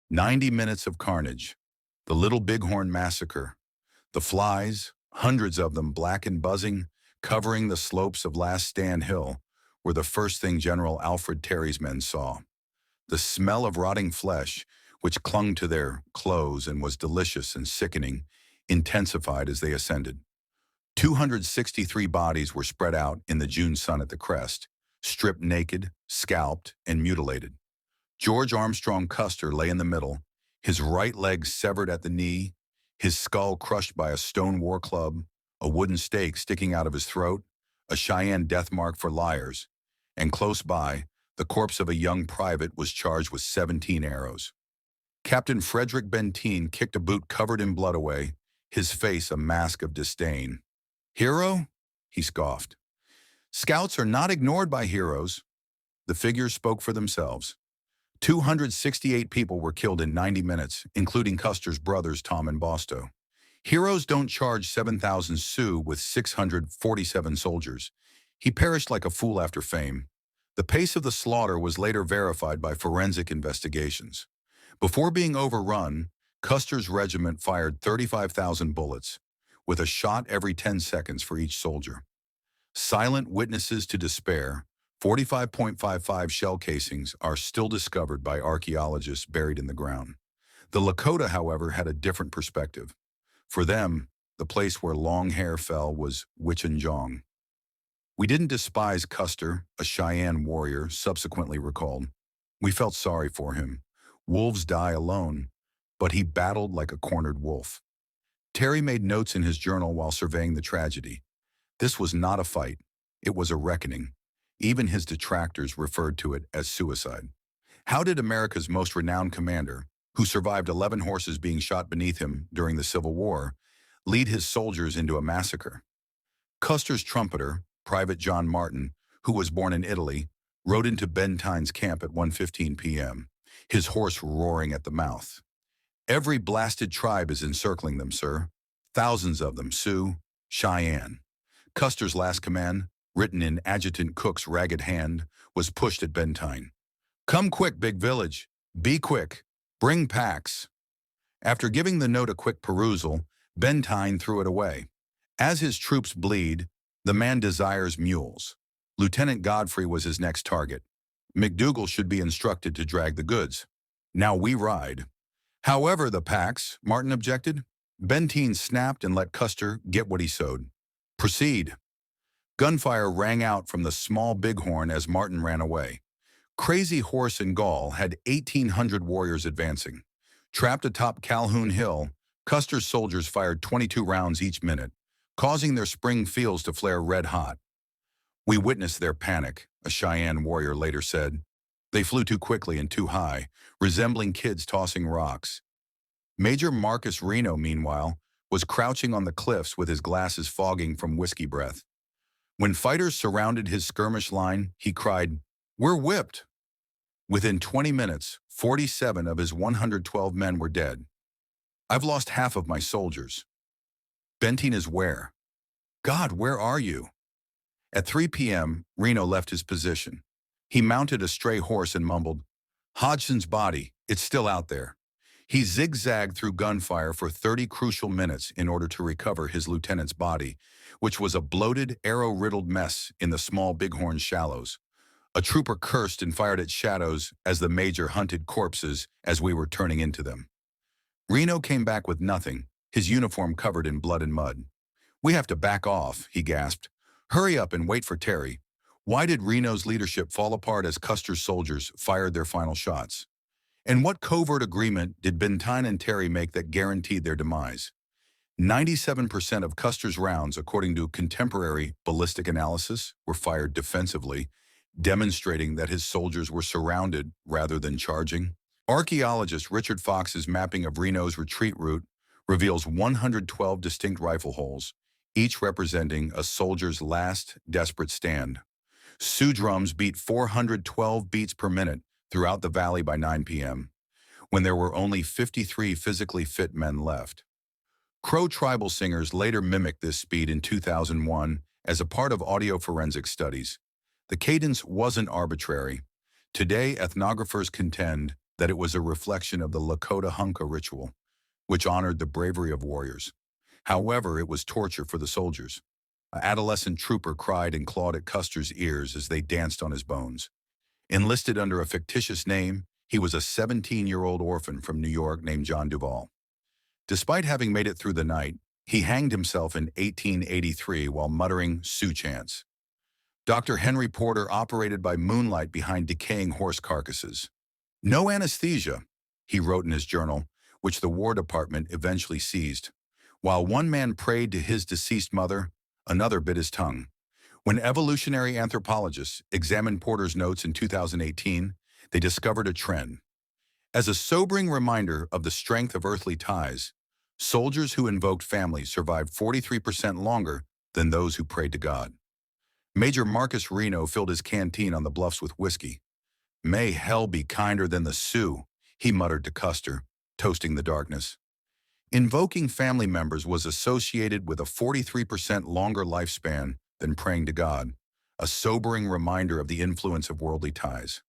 90 Minutes of Carnage, the Little Bighorn Massacre. The flies, hundreds of them black and buzzing, covering the slopes of Last Stand Hill, were the first thing General Alfred Terry's men saw. The smell of rotting flesh, which clung to their clothes and was delicious and sickening, intensified as they ascended. 263 bodies were spread out in the June sun at the crest, stripped naked, scalped, and mutilated. George Armstrong Custer lay in the middle, his right leg severed at the knee, his skull crushed by a stone war club, a wooden stake sticking out of his throat, a Cheyenne death mark for liars, and close by, the corpse of a young private was charged with 17 arrows. Taptain Frederick Benteen kicked a boot covered in blood away, his face a mask of disdain. "Hero?" he scoffed. "Scouts are not ignored by heroes." The figures spoke for themselves. 268 people were killed in 90 minutes, including Custer's brothers Tom and Bosto. Heroes don't charge 7,000 Sioux with 647 soldiers. He perished like a fool after fame. The pace of the slaughter was later verified by forensic investigations. Before being overrun, Custer's regiment fired 35,000 bullets, with a shot every 10 seconds for each soldier. Silent witnesses to despair, 45.55 shell casings are still discovered by archaeologists buried in the ground. The Lakota, however, had a different perspective. For them, the place where long hair fell was Witchenjong. "We didn't despise Custer," a Cheyenne warrior subsequently recalled. "We felt sorry for him. Wolves die alone, but he battled like a cornered wolf." Terry made notes in his journal while surveying the tragedy. This was not a fight. It was a reckoning. Even his detractors referred to it as suicide. How did America's most renowned commander, who survived 11 horses being shot beneath him during the Civil War, lead his soldiers into a massacre? Custer's trumpeter, Private John Martin, who was born in Italy, rode into Benteen's camp at 1:15 p.m., his horse roaring at the mouth. "Every blasted tribe is encircling them, sir. Thousands of them, Sioux, Cheyenne." Custer's last command, written in Adjutant Cook's ragged hand, was pushed at Benteen. "Come quick, big village. Be quick. Bring packs." After giving the note a quick perusal, Benteen threw it away. As his troops bleed, the man desires mules. Lieutenant Godfrey was his next target. McDougal should be instructed to drag the goods. "Now we ride." "However, the packs," Martin objected. Benteen snapped and let Custer get what he sowed. "Proceed." Gunfire rang out from the small Bighorn as Martin ran away. Crazy Horse and Gall had 1,800 warriors advancing. Trapped atop Calhoun Hill, Custer's soldiers fired 22 rounds each minute, causing their spring fields to flare red hot. "We witnessed their panic," a Cheyenne warrior later said. "They flew too quickly and too high, resembling kids tossing rocks." Major Marcus Reno, meanwhile, was crouching on the cliffs with his glasses fogging from whiskey breath. When fighters surrounded his skirmish line, he cried, "We're whipped!" Within 20 minutes, 47 of his 112 men were dead. "I've lost half of my soldiers." "Benteen is where?" "God, where are you?" At 3 p.m., Reno left his position. He mounted a stray horse and mumbled, "Hodgson's body, it's still out there." He zigzagged through gunfire for 30 crucial minutes in order to recover his lieutenant's body, which was a bloated, arrow-riddled mess in the small Bighorn shallows. A trooper cursed and fired at shadows as the major hunted corpses as we were turning into them. Reno came back with nothing, his uniform covered in blood and mud. "We have to back off," he gasped. "Hurry up and wait for Terry." Why did Reno's leadership fall apart as Custer's soldiers fired their final shots? And what covert agreement did Benteen and Terry make that guaranteed their demise? 97% of Custer's rounds, according to contemporary ballistic analysis, were fired defensively, demonstrating that his soldiers were surrounded rather than charging. Archaeologist Richard Fox's mapping of Reno's retreat route reveals 112 distinct rifle holes, each representing a soldier's last desperate stand. Sioux drums beat 412 beats per minute throughout the valley by 9 p.m., when there were only 53 physically fit men left. Crow tribal singers later mimicked this speed in 2001 as a part of audio forensic studies. The cadence wasn't arbitrary. Today, ethnographers contend that it was a reflection of the Lakota Hunka ritual, which honored the bravery of warriors. However, it was torture for the soldiers. An adolescent trooper cried and clawed at Custer's ears as they danced on his bones. Enlisted under a fictitious name, he was a 17-year-old orphan from New York named John Duval. Despite having made it through the night, he hanged himself in 1883 while muttering Sioux chants. Dr. Henry Porter operated by moonlight behind decaying horse carcasses. No anesthesia, he wrote in his journal, which the War Department eventually seized. While one man prayed to his deceased mother, another bit his tongue. When evolutionary anthropologists examined Porter's notes in 2018, they discovered a trend. As a sobering reminder of the strength of earthly ties, soldiers who invoked family survived 43% longer than those who prayed to God. Major Marcus Reno filled his canteen on the bluffs with whiskey. "May hell be kinder than the Sioux," he muttered to Custer, toasting the darkness. Invoking family members was associated with a 43% longer lifespan than praying to God, a sobering reminder of the influence of worldly ties.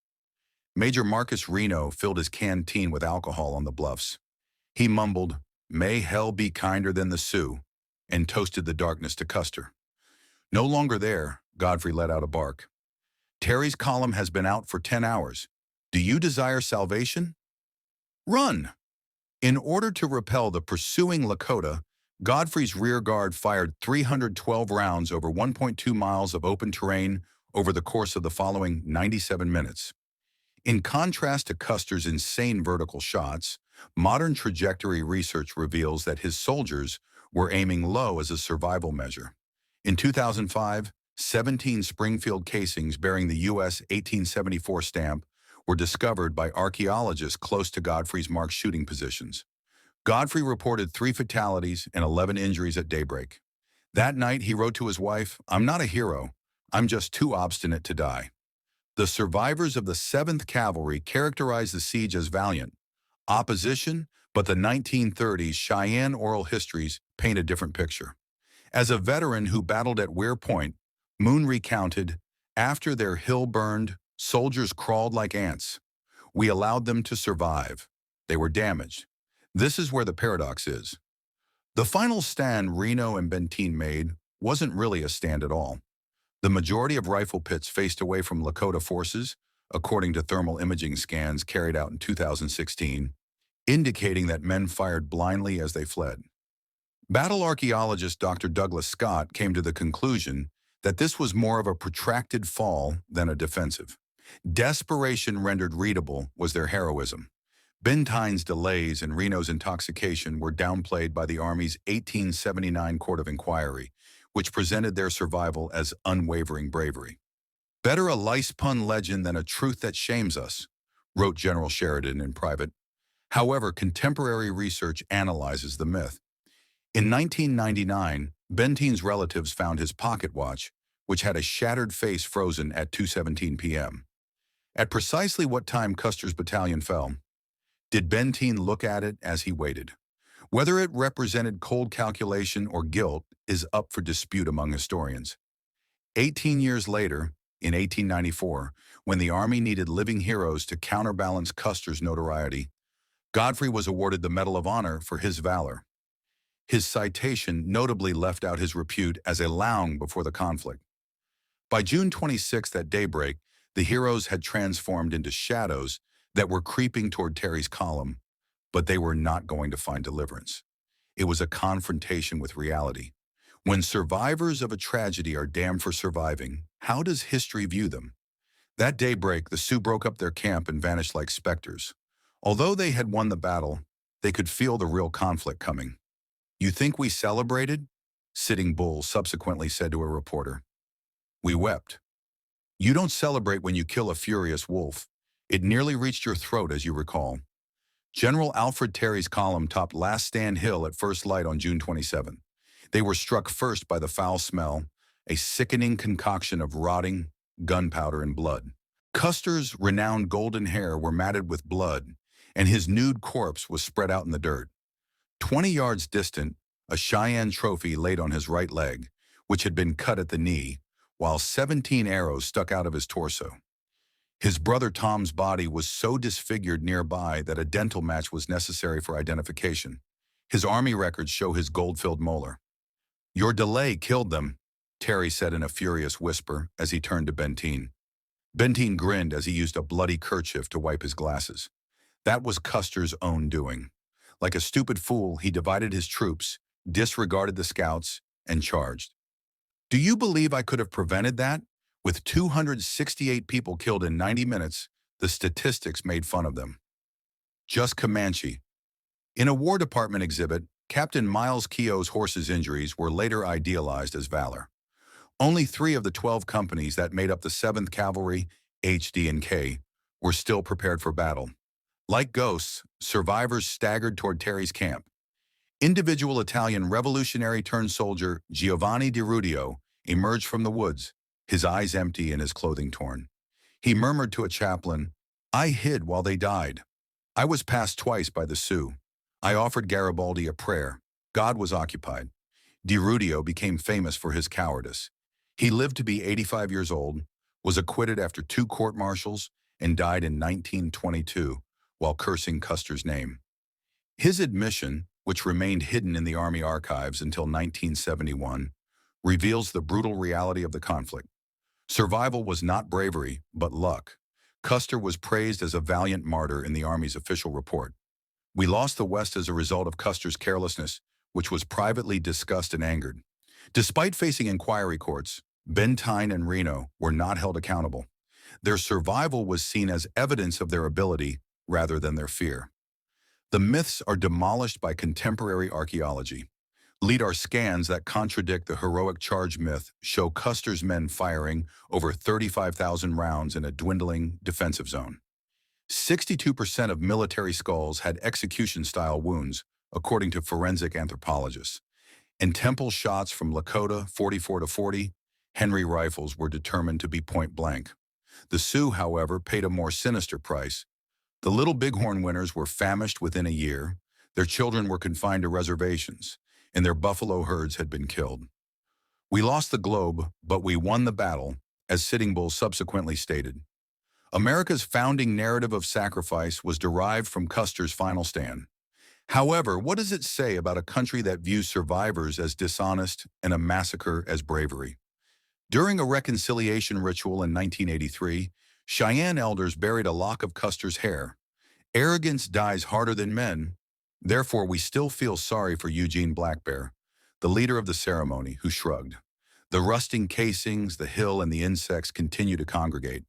Major Marcus Reno filled his canteen with alcohol on the bluffs. He mumbled, "May hell be kinder than the Sioux," and toasted the darkness to Custer. No longer there, Godfrey let out a bark. "Terry's column has been out for 10 hours. Do you desire salvation? Run!" In order to repel the pursuing Lakota, Godfrey's rear guard fired 312 rounds over 1.2 miles of open terrain over the course of the following 97 minutes. In contrast to Custer's insane vertical shots, modern trajectory research reveals that his soldiers were aiming low as a survival measure. In 2005, 17 Springfield casings bearing the U.S. 1874 stamp were discovered by archaeologists close to Godfrey's marked shooting positions. Godfrey reported 3 fatalities and 11 injuries at daybreak. That night, he wrote to his wife, "I'm not a hero. I'm just too obstinate to die." The survivors of the 7th Cavalry characterized the siege as valiant. Opposition, but the 1930s Cheyenne oral histories paint a different picture. As a veteran who battled at Weir Point, Moon recounted, "After their hill burned, soldiers crawled like ants. We allowed them to survive. They were damaged." This is where the paradox is. The final stand Reno and Benteen made wasn't really a stand at all. The majority of rifle pits faced away from Lakota forces, according to thermal imaging scans carried out in 2016, indicating that men fired blindly as they fled. Battle archaeologist Dr. Douglas Scott came to the conclusion that this was more of a protracted fall than a defensive. Desperation rendered readable was their heroism. Benteen's delays and Reno's intoxication were downplayed by the Army's 1879 Court of Inquiry, which presented their survival as unwavering bravery. "Better a lice-pun legend than a truth that shames us," wrote General Sheridan in private. However, contemporary research analyzes the myth. In 1999, Benteen's relatives found his pocket watch, which had a shattered face frozen at 2:17 p.m. At precisely what time Custer's battalion fell? Did Benteen look at it as he waited? Whether it represented cold calculation or guilt is up for dispute among historians. 18 years later, in 1894, when the Army needed living heroes to counterbalance Custer's notoriety, Godfrey was awarded the Medal of Honor for his valor. His citation notably left out his repute as a loung before the conflict. By June 26th at daybreak, the heroes had transformed into shadows that were creeping toward Terry's column, but they were not going to find deliverance. It was a confrontation with reality. When survivors of a tragedy are damned for surviving, how does history view them? That daybreak, the Sioux broke up their camp and vanished like specters. Although they had won the battle, they could feel the real conflict coming. "You think we celebrated?" Sitting Bull subsequently said to a reporter. "We wept. You don't celebrate when you kill a furious wolf. It nearly reached your throat, as you recall." General Alfred Terry's column topped Last Stand Hill at first light on June 27. They were struck first by the foul smell, a sickening concoction of rotting gunpowder and blood. Custer's renowned golden hair were matted with blood, and his nude corpse was spread out in the dirt. 20 yards distant, a Cheyenne trophy laid on his right leg, which had been cut at the knee, while 17 arrows stuck out of his torso. His brother Tom's body was so disfigured nearby that a dental match was necessary for identification. His army records show his gold-filled molar. "Your delay killed them," Terry said in a furious whisper as he turned to Benteen. Benteen grinned as he used a bloody kerchief to wipe his glasses. That was Custer's own doing. Like a stupid fool, he divided his troops, disregarded the scouts, and charged. "Do you believe I could have prevented that?" With 268 people killed in 90 minutes, the statistics made fun of them. Just Comanche. In a War Department exhibit, Captain Miles Keogh's horse's injuries were later idealized as valor. Only 3 of the 12 companies that made up the 7th Cavalry, H, D, and K, were still prepared for battle. Like ghosts, survivors staggered toward Terry's camp. Individual Italian revolutionary-turned-soldier Giovanni Di Rudio emerged from the woods, his eyes empty and his clothing torn. He murmured to a chaplain, "I hid while they died. I was passed twice by the Sioux. I offered Garibaldi a prayer. God was occupied." Di Rudio became famous for his cowardice. He lived to be 85 years old, was acquitted after 2 court-martials, and died in 1922 while cursing Custer's name. His admission, which remained hidden in the Army archives until 1971, reveals the brutal reality of the conflict. Survival was not bravery, but luck. Custer was praised as a valiant martyr in the Army's official report. "We lost the West as a result of Custer's carelessness, which was privately discussed and angered." Despite facing inquiry courts, Benteen and Reno were not held accountable. Their survival was seen as evidence of their ability rather than their fear. The myths are demolished by contemporary archaeology. LIDAR scans that contradict the heroic charge myth show Custer's men firing over 35,000 rounds in a dwindling defensive zone. 62% of military skulls had execution-style wounds, according to forensic anthropologists. And Temple shots from Lakota 44-40, Henry rifles were determined to be point-blank. The Sioux, however, paid a more sinister price. The Little Bighorn winners were famished within a year, their children were confined to reservations, and their buffalo herds had been killed. "We lost the globe, but we won the battle," as Sitting Bull subsequently stated. America's founding narrative of sacrifice was derived from Custer's final stand. However, what does it say about a country that views survivors as dishonest and a massacre as bravery? During a reconciliation ritual in 1983, Cheyenne elders buried a lock of Custer's hair. "Arrogance dies harder than men. Therefore, we still feel sorry for Eugene Blackbear," the leader of the ceremony, who shrugged. The rusting casings, the hill, and the insects continue to congregate.